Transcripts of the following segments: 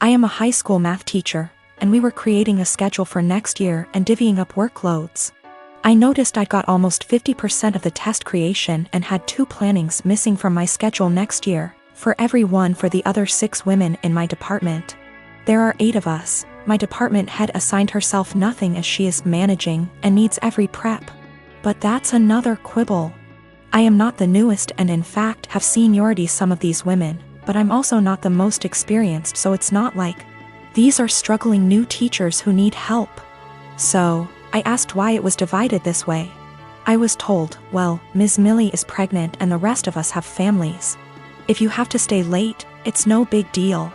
I am a high school math teacher, and we were creating a schedule for next year and divvying up workloads. I noticed I got almost 50% of the test creation and had 2 plannings missing from my schedule next year, for every one for the other 6 women in my department. There are 8 of us. My department head assigned herself nothing as she is managing and needs every prep. But that's another quibble. I am not the newest and in fact have seniority some of these women, but I'm also not the most experienced, so it's not like these are struggling new teachers who need help. So, I asked why it was divided this way. I was told, well, Ms. Millie is pregnant and the rest of us have families. If you have to stay late, it's no big deal.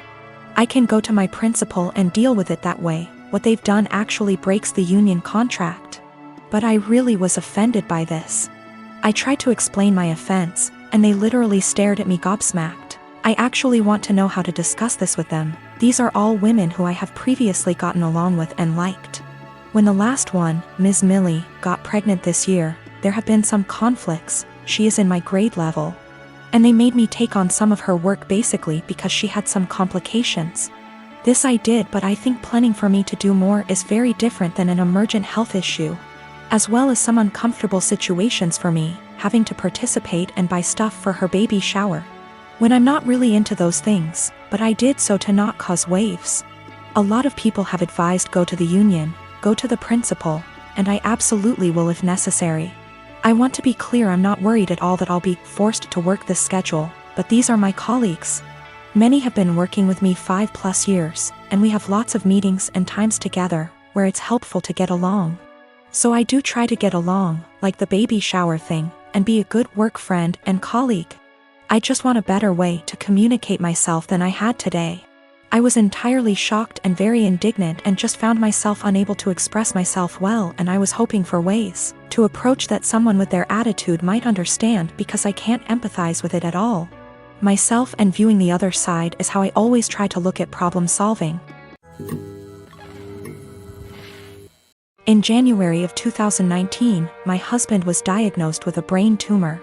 I can go to my principal and deal with it that way. What they've done actually breaks the union contract. But I really was offended by this. I tried to explain my offense, and they literally stared at me gobsmacked. I actually want to know how to discuss this with them. These are all women who I have previously gotten along with and liked. When the last one, Ms. Millie, got pregnant this year, there have been some conflicts. She is in my grade level. And they made me take on some of her work basically because she had some complications. This I did, but I think planning for me to do more is very different than an emergent health issue. As well as some uncomfortable situations for me, having to participate and buy stuff for her baby shower. When I'm not really into those things, but I did so to not cause waves. A lot of people have advised go to the union, go to the principal, and I absolutely will if necessary. I want to be clear, I'm not worried at all that I'll be forced to work this schedule, but these are my colleagues. Many have been working with me 5+ years, and we have lots of meetings and times together, where it's helpful to get along. So I do try to get along, like the baby shower thing, and be a good work friend and colleague. I just want a better way to communicate myself than I had today. I was entirely shocked and very indignant and just found myself unable to express myself well, and I was hoping for ways to approach that someone with their attitude might understand because I can't empathize with it at all. Myself and viewing the other side is how I always try to look at problem solving. In January of 2019, my husband was diagnosed with a brain tumor.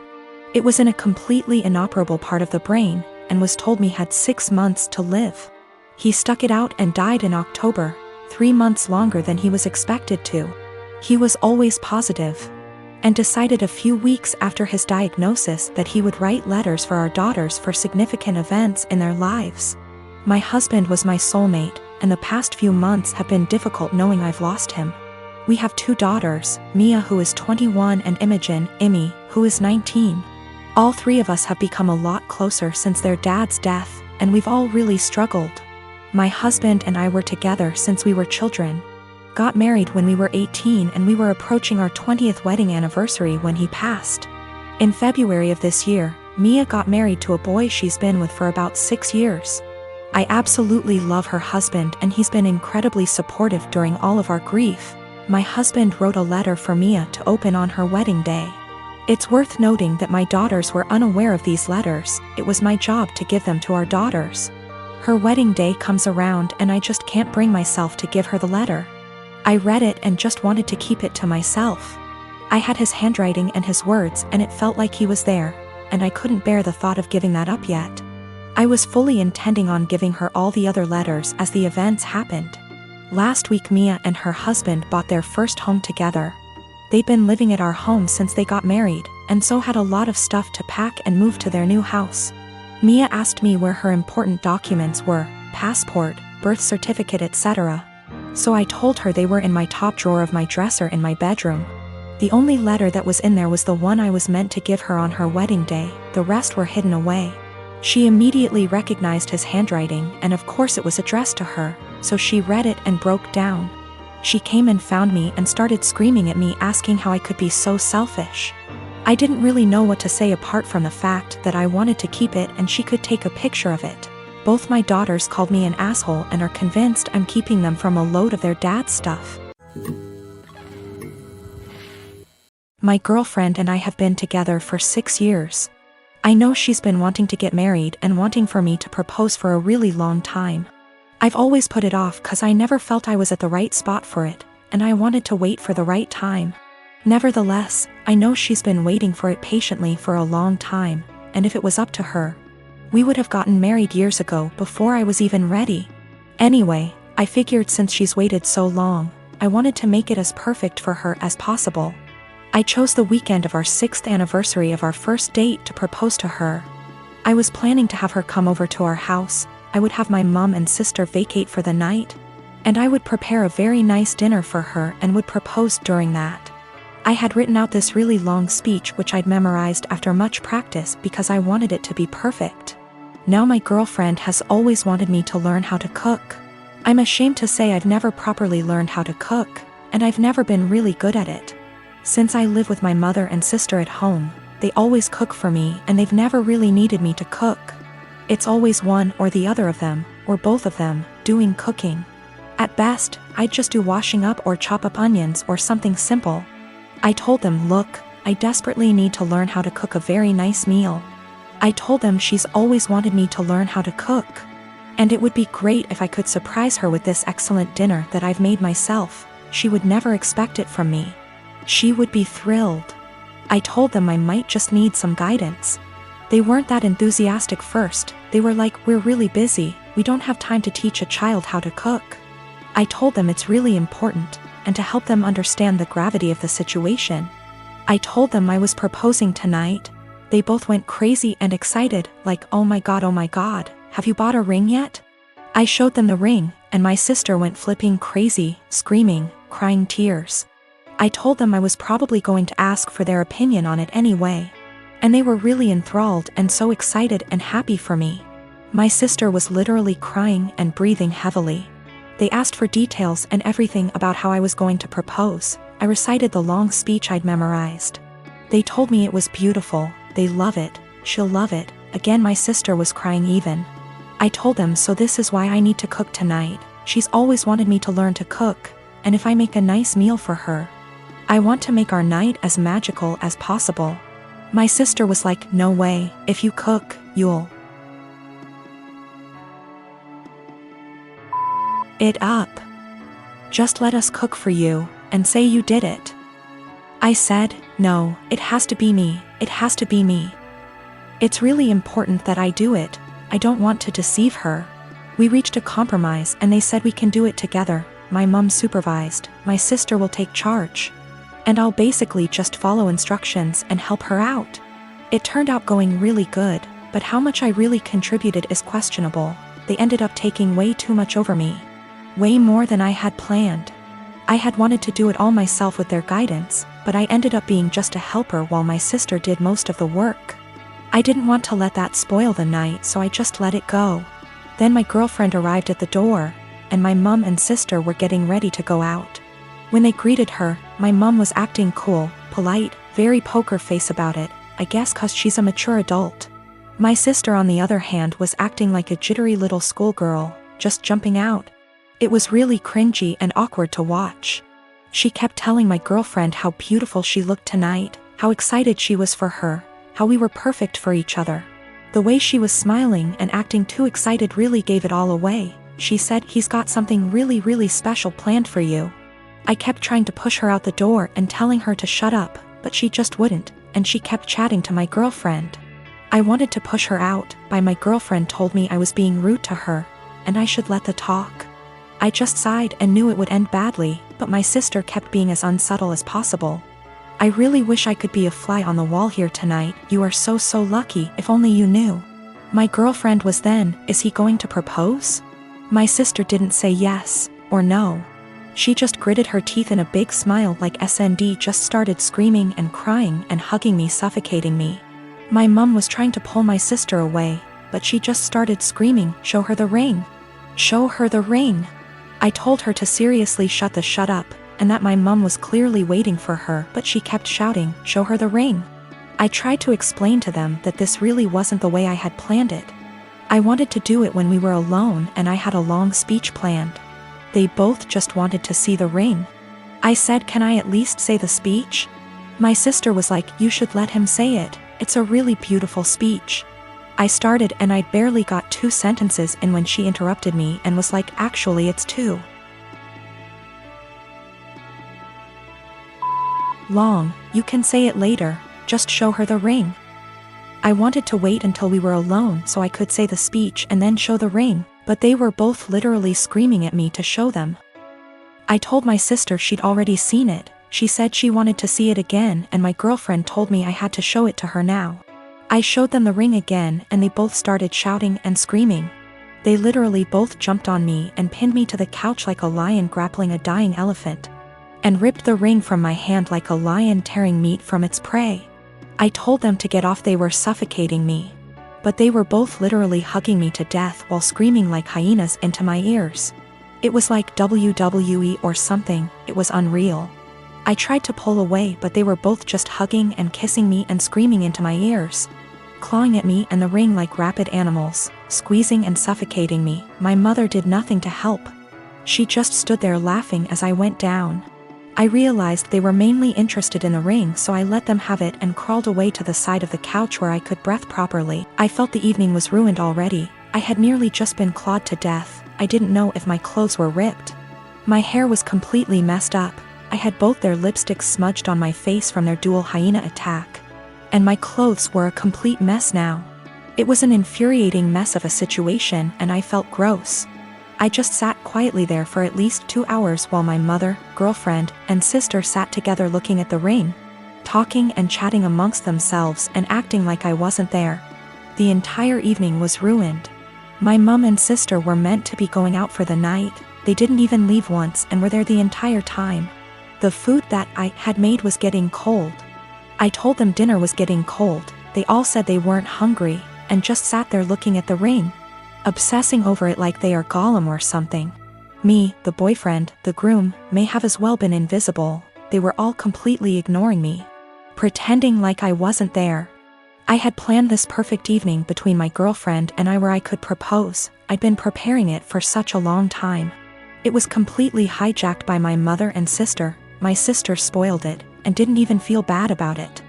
It was in a completely inoperable part of the brain, and was told me had 6 months to live. He stuck it out and died in October, 3 months longer than he was expected to. He was always positive, and decided a few weeks after his diagnosis that he would write letters for our daughters for significant events in their lives. My husband was my soulmate, and the past few months have been difficult knowing I've lost him. We have 2 daughters, Mia who is 21 and Imogen, Imi, who is 19. All 3 of us have become a lot closer since their dad's death, and we've all really struggled. My husband and I were together since we were children. Got married when we were 18 and we were approaching our 20th wedding anniversary when he passed. In February of this year, Mia got married to a boy she's been with for about 6 years. I absolutely love her husband and he's been incredibly supportive during all of our grief. My husband wrote a letter for Mia to open on her wedding day. It's worth noting that my daughters were unaware of these letters. It was my job to give them to our daughters. Her wedding day comes around and I just can't bring myself to give her the letter. I read it and just wanted to keep it to myself. I had his handwriting and his words and it felt like he was there, and I couldn't bear the thought of giving that up yet. I was fully intending on giving her all the other letters as the events happened. Last week Mia and her husband bought their first home together. They'd been living at our home since they got married, and so had a lot of stuff to pack and move to their new house. Mia asked me where her important documents were, passport, birth certificate, etc. So I told her they were in my top drawer of my dresser in my bedroom. The only letter that was in there was the one I was meant to give her on her wedding day, the rest were hidden away. She immediately recognized his handwriting, and of course it was addressed to her, so she read it and broke down. She came and found me and started screaming at me, asking how I could be so selfish. I didn't really know what to say apart from the fact that I wanted to keep it and she could take a picture of it. Both my daughters called me an asshole and are convinced I'm keeping them from a load of their dad's stuff. My girlfriend and I have been together for 6 years. I know she's been wanting to get married and wanting for me to propose for a really long time. I've always put it off because I never felt I was at the right spot for it, and I wanted to wait for the right time. Nevertheless, I know she's been waiting for it patiently for a long time, and if it was up to her, we would have gotten married years ago before I was even ready. Anyway, I figured since she's waited so long, I wanted to make it as perfect for her as possible. I chose the weekend of our 6th anniversary of our first date to propose to her. I was planning to have her come over to our house, I would have my mom and sister vacate for the night, and I would prepare a very nice dinner for her and would propose during that. I had written out this really long speech which I'd memorized after much practice because I wanted it to be perfect. Now my girlfriend has always wanted me to learn how to cook. I'm ashamed to say I've never properly learned how to cook, and I've never been really good at it. Since I live with my mother and sister at home, they always cook for me and they've never really needed me to cook. It's always one or the other of them, or both of them, doing cooking. At best, I'd just do washing up or chop up onions or something simple. I told them, look, I desperately need to learn how to cook a very nice meal. I told them she's always wanted me to learn how to cook. And it would be great if I could surprise her with this excellent dinner that I've made myself. She would never expect it from me. She would be thrilled. I told them I might just need some guidance. They weren't that enthusiastic first. They were like, we're really busy, we don't have time to teach a child how to cook. I told them it's really important, and to help them understand the gravity of the situation. I told them I was proposing tonight. They both went crazy and excited, like, oh my god, have you bought a ring yet? I showed them the ring, and my sister went flipping crazy, screaming, crying tears. I told them I was probably going to ask for their opinion on it anyway. And they were really enthralled and so excited and happy for me. My sister was literally crying and breathing heavily. They asked for details and everything about how I was going to propose. I recited the long speech I'd memorized. They told me it was beautiful, they love it, she'll love it. Again my sister was crying even. I told them, so this is why I need to cook tonight. She's always wanted me to learn to cook, and if I make a nice meal for her, I want to make our night as magical as possible. My sister was like, no way, if you cook, you'll it up. Just let us cook for you, and say you did it. I said, no, it has to be me, it has to be me. It's really important that I do it, I don't want to deceive her. We reached a compromise and they said we can do it together. My mom supervised, my sister will take charge. And I'll basically just follow instructions and help her out. It turned out going really good, but how much I really contributed is questionable. They ended up taking way too much over me. Way more than I had planned. I had wanted to do it all myself with their guidance, but I ended up being just a helper while my sister did most of the work. I didn't want to let that spoil the night, so I just let it go. Then my girlfriend arrived at the door, and my mom and sister were getting ready to go out. When they greeted her, my mom was acting cool, polite, very poker face about it, I guess 'cause she's a mature adult. My sister on the other hand was acting like a jittery little schoolgirl, just jumping out. It was really cringy and awkward to watch. She kept telling my girlfriend how beautiful she looked tonight, how excited she was for her, how we were perfect for each other. The way she was smiling and acting too excited really gave it all away. She said, he's got something really special planned for you. I kept trying to push her out the door and telling her to shut up, but she just wouldn't, and she kept chatting to my girlfriend. I wanted to push her out, but my girlfriend told me I was being rude to her, and I should let the talk. I just sighed and knew it would end badly, but my sister kept being as unsubtle as possible. I really wish I could be a fly on the wall here tonight, you are so lucky, if only you knew. My girlfriend was then, is he going to propose? My sister didn't say yes, or no. She just gritted her teeth in a big smile like SND just started screaming and crying and hugging me, suffocating me. My mom was trying to pull my sister away, but she just started screaming, show her the ring. Show her the ring. I told her to seriously shut up, and that my mom was clearly waiting for her, but she kept shouting, show her the ring. I tried to explain to them that this really wasn't the way I had planned it. I wanted to do it when we were alone and I had a long speech planned. They both just wanted to see the ring. I said, can I at least say the speech? My sister was like, you should let him say it, it's a really beautiful speech. I started and I'd barely got 2 sentences in when she interrupted me and was like, actually it's 2. Long, you can say it later, just show her the ring. I wanted to wait until we were alone so I could say the speech and then show the ring, But they were both literally screaming at me to show them. I told my sister she'd already seen it. She said she wanted to see it again, and my girlfriend told me I had to show it to her now. I showed them the ring again, and they both started shouting and screaming. They literally both jumped on me and pinned me to the couch like a lion grappling a dying elephant, and ripped the ring from my hand like a lion tearing meat from its prey. I told them to get off, they were suffocating me. But they were both literally hugging me to death while screaming like hyenas into my ears. It was like WWE or something. It was unreal. I tried to pull away, but they were both just hugging and kissing me and screaming into my ears, clawing at me and the ring like rabid animals, squeezing and suffocating me. My mother did nothing to help. She just stood there laughing as I went down. I realized they were mainly interested in the ring, so I let them have it and crawled away to the side of the couch where I could breathe properly. I felt the evening was ruined already. I had nearly just been clawed to death. I didn't know if my clothes were ripped. My hair was completely messed up. I had both their lipsticks smudged on my face from their dual hyena attack. And my clothes were a complete mess now. It was an infuriating mess of a situation, and I felt gross. I just sat quietly there for at least 2 hours while my mother, girlfriend, and sister sat together looking at the ring, talking and chatting amongst themselves and acting like I wasn't there. The entire evening was ruined. My mom and sister were meant to be going out for the night. They didn't even leave once and were there the entire time. The food that I had made was getting cold. I told them dinner was getting cold. They all said they weren't hungry and just sat there looking at the ring, obsessing over it like they are Gollum or something. Me, the boyfriend, the groom, may have as well been invisible. They were all completely ignoring me, pretending like I wasn't there. I had planned this perfect evening between my girlfriend and I where I could propose. I'd been preparing it for such a long time. It was completely hijacked by my mother and sister. My sister spoiled it and didn't even feel bad about it.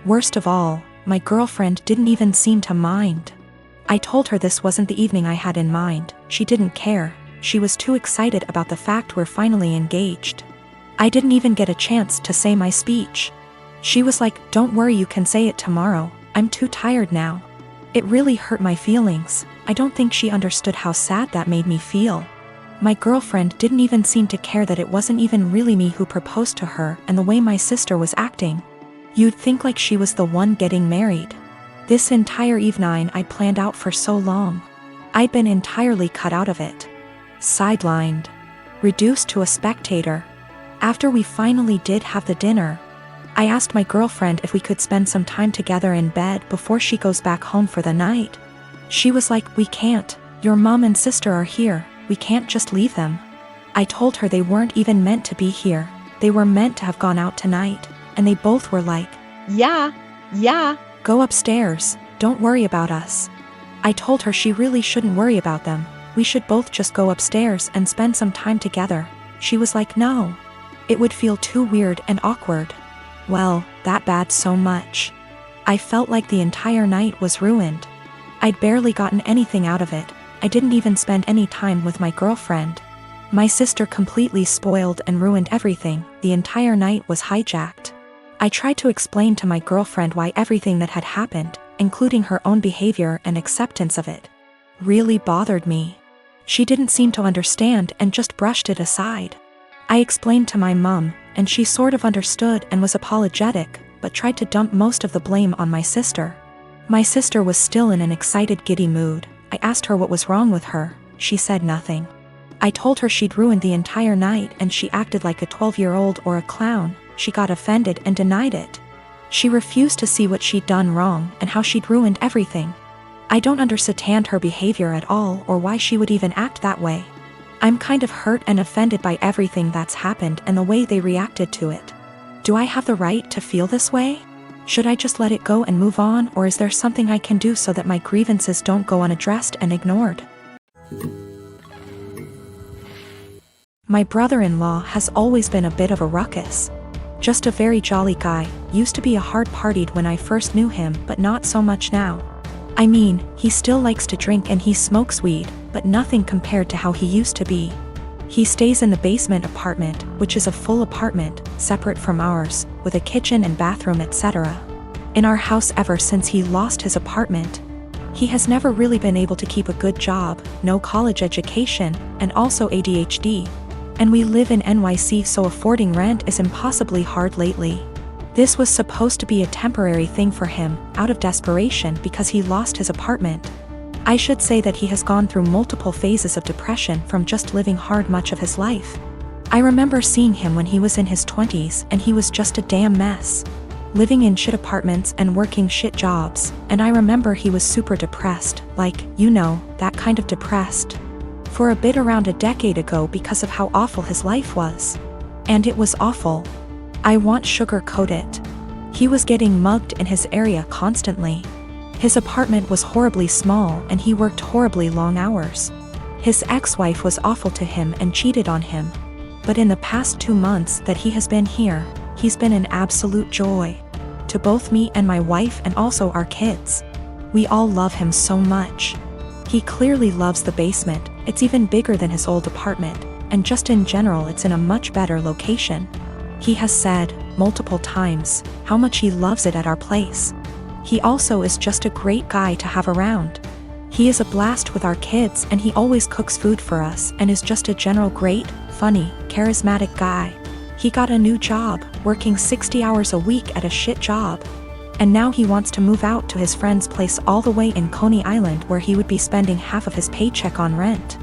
Worst of all, my girlfriend didn't even seem to mind. I told her this wasn't the evening I had in mind. She didn't care. She was too excited about the fact we're finally engaged. I didn't even get a chance to say my speech. She was like, "Don't worry, you can say it tomorrow. I'm too tired now." It really hurt my feelings. I don't think she understood how sad that made me feel. My girlfriend didn't even seem to care that it wasn't even really me who proposed to her, and the way my sister was acting, you'd think like she was the one getting married. This entire evening I'd planned out for so long. I'd been entirely cut out of it. Sidelined. Reduced to a spectator. After we finally did have the dinner, I asked my girlfriend if we could spend some time together in bed before she goes back home for the night. She was like, "We can't. Your mom and sister are here. We can't just leave them." I told her they weren't even meant to be here. They were meant to have gone out tonight, and they both were like, Yeah, go upstairs, don't worry about us." I told her she really shouldn't worry about them. We should both just go upstairs and spend some time together. She was like, "No. It would feel too weird and awkward." Well, that bad so much. I felt like the entire night was ruined. I'd barely gotten anything out of it. I didn't even spend any time with my girlfriend. My sister completely spoiled and ruined everything. The entire night was hijacked. I tried to explain to my girlfriend why everything that had happened, including her own behavior and acceptance of it, really bothered me. She didn't seem to understand and just brushed it aside. I explained to my mom, and she sort of understood and was apologetic, but tried to dump most of the blame on my sister. My sister was still in an excited, giddy mood. I asked her what was wrong with her. She said nothing. I told her she'd ruined the entire night and she acted like a 12-year-old or a clown. She got offended and denied it. She refused to see what she'd done wrong and how she'd ruined everything. I don't understand her behavior at all or why she would even act that way. I'm kind of hurt and offended by everything that's happened and the way they reacted to it. Do I have the right to feel this way? Should I just let it go and move on, or is there something I can do so that my grievances don't go unaddressed and ignored? My brother-in-law has always been a bit of a ruckus. Just a very jolly guy, used to be a hard-partied when I first knew him, but not so much now. I mean, he still likes to drink and he smokes weed, but nothing compared to how he used to be. He stays in the basement apartment, which is a full apartment, separate from ours, with a kitchen and bathroom etc. In our house ever since he lost his apartment. He has never really been able to keep a good job, no college education, and also ADHD. And we live in NYC, so affording rent is impossibly hard lately. This was supposed to be a temporary thing for him, out of desperation because he lost his apartment. I should say that he has gone through multiple phases of depression from just living hard much of his life. I remember seeing him when he was in his 20s and he was just a damn mess. Living in shit apartments and working shit jobs, and I remember he was super depressed, like, you know, that kind of depressed. For a bit around a decade ago because of how awful his life was. And it was awful. I won't sugarcoat it. He was getting mugged in his area constantly. His apartment was horribly small and he worked horribly long hours. His ex-wife was awful to him and cheated on him. But in the past 2 months that he has been here, he's been an absolute joy. To both me and my wife and also our kids. We all love him so much. He clearly loves the basement, it's even bigger than his old apartment, and just in general it's in a much better location. He has said, multiple times, how much he loves it at our place. He also is just a great guy to have around. He is a blast with our kids and he always cooks food for us and is just a general great, funny, charismatic guy. He got a new job, working 60 hours a week at a shit job. And now he wants to move out to his friend's place all the way in Coney Island where he would be spending half of his paycheck on rent.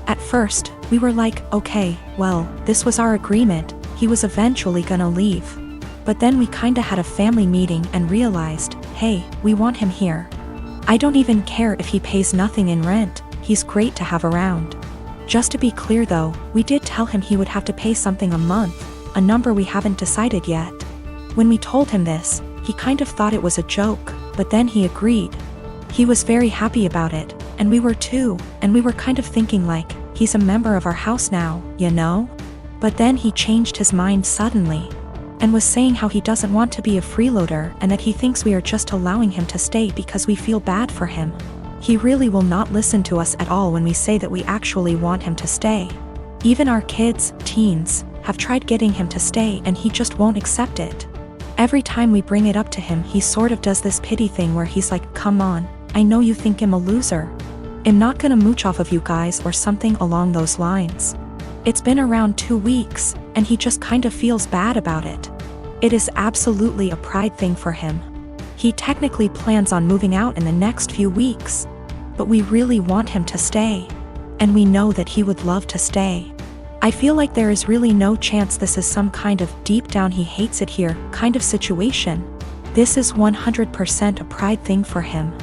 At first, we were like, okay, well, this was our agreement, he was eventually gonna leave. But then we kinda had a family meeting and realized, hey, we want him here. I don't even care if he pays nothing in rent, he's great to have around. Just to be clear though, we did tell him he would have to pay something a month, a number we haven't decided yet. When we told him this, he kind of thought it was a joke, but then he agreed. He was very happy about it, and we were too, and we were kind of thinking like, he's a member of our house now, you know? But then he changed his mind suddenly, and was saying how he doesn't want to be a freeloader and that he thinks we are just allowing him to stay because we feel bad for him. He really will not listen to us at all when we say that we actually want him to stay. Even our kids, teens, have tried getting him to stay and he just won't accept it. Every time we bring it up to him he sort of does this pity thing where he's like, come on, I know you think I'm a loser. I'm not gonna mooch off of you guys or something along those lines. It's been around 2 weeks, and he just kind of feels bad about it. It is absolutely a pride thing for him. He technically plans on moving out in the next few weeks. But we really want him to stay. And we know that he would love to stay. I feel like there is really no chance this is some kind of deep down he hates it here kind of situation. This is 100% a pride thing for him.